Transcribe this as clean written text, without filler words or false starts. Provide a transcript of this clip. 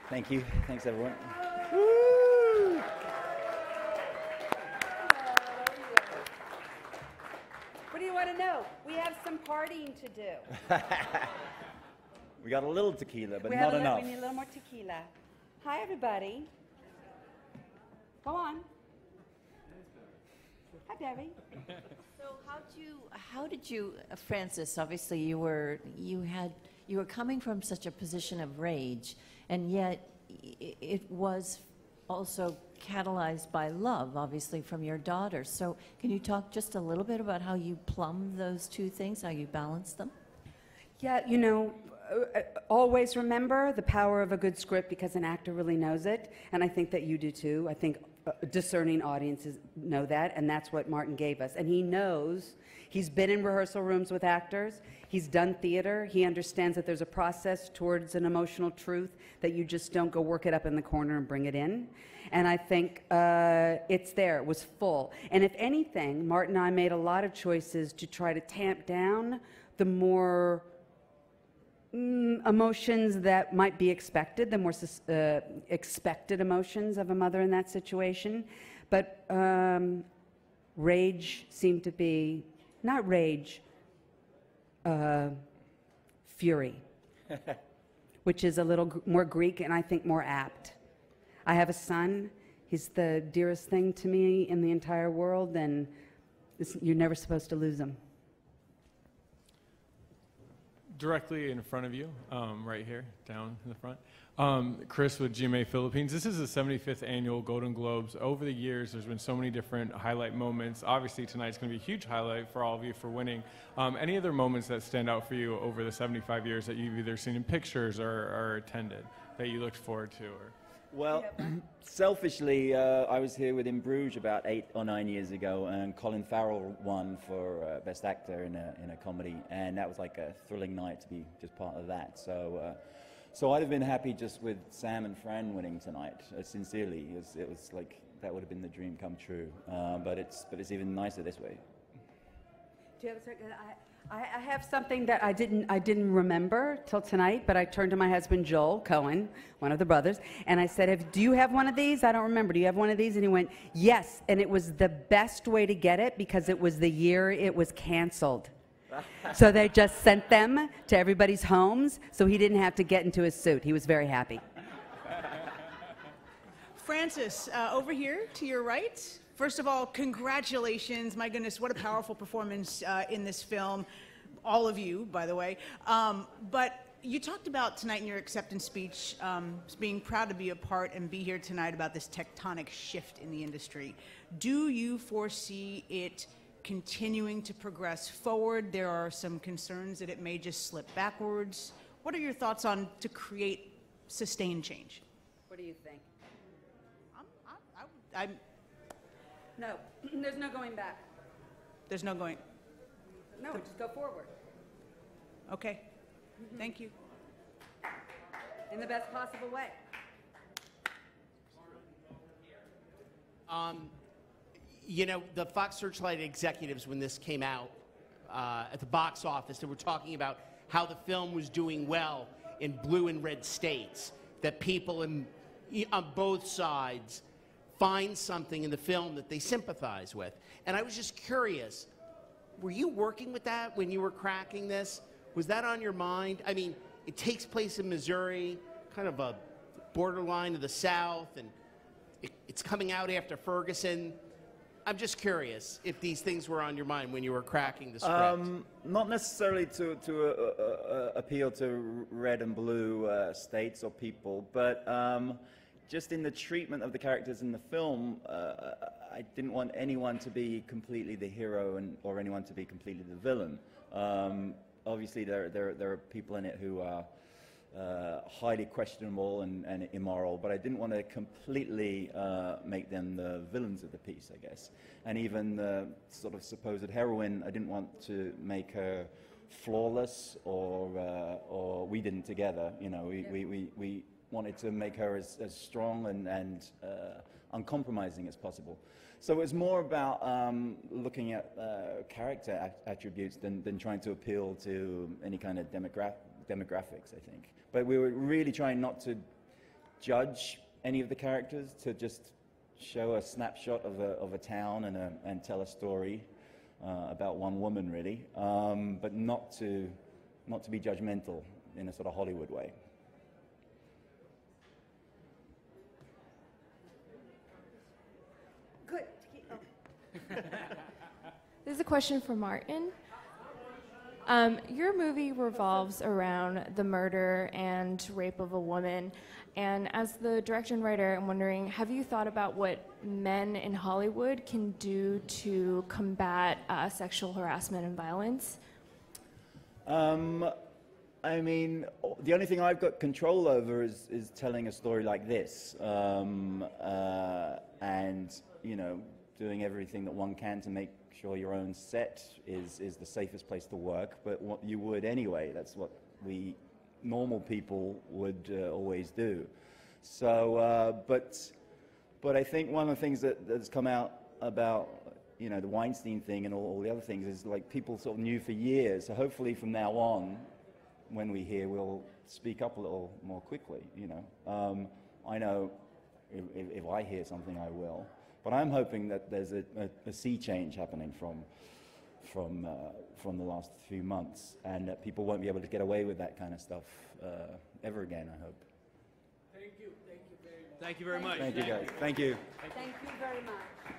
Thank you. Thanks, everyone. What do you want to know? We have some partying to do. We got a little tequila, but not enough. We need a little more tequila. Hi, everybody. Go on. Hi, Debbie. So how did you, Francis? Obviously, you were coming from such a position of rage, and yet it was also catalyzed by love, obviously, from your daughter. So can you talk just a little bit about how you plumbed those two things, how you balanced them? Yeah, you know, always remember the power of a good script because an actor really knows it, and I think that you do too. I think discerning audiences know that, and that's what Martin gave us. And he knows, he's been in rehearsal rooms with actors, he's done theater, he understands that there's a process towards an emotional truth that you just don't go work it up in the corner and bring it in. And I think it's there, it was full. And if anything, Martin and I made a lot of choices to try to tamp down the more emotions that might be expected, the more expected emotions of a mother in that situation. But rage seemed to be, not rage, fury, which is a little more Greek and I think more apt. I have a son. He's the dearest thing to me in the entire world, and you're never supposed to lose him. Directly in front of you, right here, down in the front. Chris with GMA Philippines. This is the 75th annual Golden Globes. Over the years, there's been so many different highlight moments. Obviously, tonight's going to be a huge highlight for all of you for winning. Any other moments that stand out for you over the 75 years that you've either seen in pictures or attended that you looked forward to? Or? Well, selfishly, I was here with In Bruges about 8 or 9 years ago, and Colin Farrell won for Best Actor in a comedy, and that was like a thrilling night to be just part of that. So I'd have been happy just with Sam and Fran winning tonight. Sincerely, it was like that would have been the dream come true. But it's even nicer this way. Do you have a second? I have something that I didn't remember till tonight, but I turned to my husband, Joel Cohen, one of the brothers, and I said, do you have one of these? I don't remember. Do you have one of these? And he went, yes. And it was the best way to get it because it was the year it was canceled. So they just sent them to everybody's homes, so he didn't have to get into his suit. He was very happy. Francis, over here to your right. First of all, congratulations. My goodness, what a powerful performance in this film. All of you, by the way. But you talked about tonight in your acceptance speech being proud to be a part and be here tonight about this tectonic shift in the industry. Do you foresee it continuing to progress forward? There are some concerns that it may just slip backwards. What are your thoughts on to create sustained change? What do you think? I'm No, there's no going back. There's no going. No, just go forward. Okay. Thank you. In the best possible way. You know, the Fox Searchlight executives, when this came out at the box office, they were talking about how the film was doing well in blue and red states, that people on both sides find something in the film that they sympathize with. And I was just curious, were you working with that when you were cracking this? Was that on your mind? I mean, it takes place in Missouri, kind of a borderline of the South, and it's coming out after Ferguson. I'm just curious if these things were on your mind when you were cracking the script. Not necessarily to appeal to red and blue states or people, but just in the treatment of the characters in the film, I didn't want anyone to be completely the hero or anyone to be completely the villain. Obviously, there are people in it who are highly questionable and immoral, but I didn't want to completely make them the villains of the piece, I guess. And even the sort of supposed heroine, I didn't want to make her flawless, or we didn't together. You know, we wanted to make her as strong and uncompromising as possible. So it was more about looking at character attributes than trying to appeal to any kind of demographics, I think. But we were really trying not to judge any of the characters, to just show a snapshot of a town and tell a story about one woman, really, but not to be judgmental in a sort of Hollywood way. Good. This is a question for Martin. Your movie revolves around the murder and rape of a woman. And as the director and writer, I'm wondering, have you thought about what men in Hollywood can do to combat sexual harassment and violence? I mean, the only thing I've got control over is telling a story like this, and, you know, doing everything that one can to make sure your own set is the safest place to work, but what you would anyway. That's what we normal people would always do. So, but I think one of the things that's come out about, you know, the Weinstein thing and all the other things is, like, people sort of knew for years. So hopefully from now on, when we hear, we'll speak up a little more quickly, you know. I know if I hear something, I will. But I'm hoping that there's a sea change happening from the last few months, and that people won't be able to get away with that kind of stuff ever again, I hope. Thank you. Thank you very much. Thank you, guys. Thank you. Thank you very much.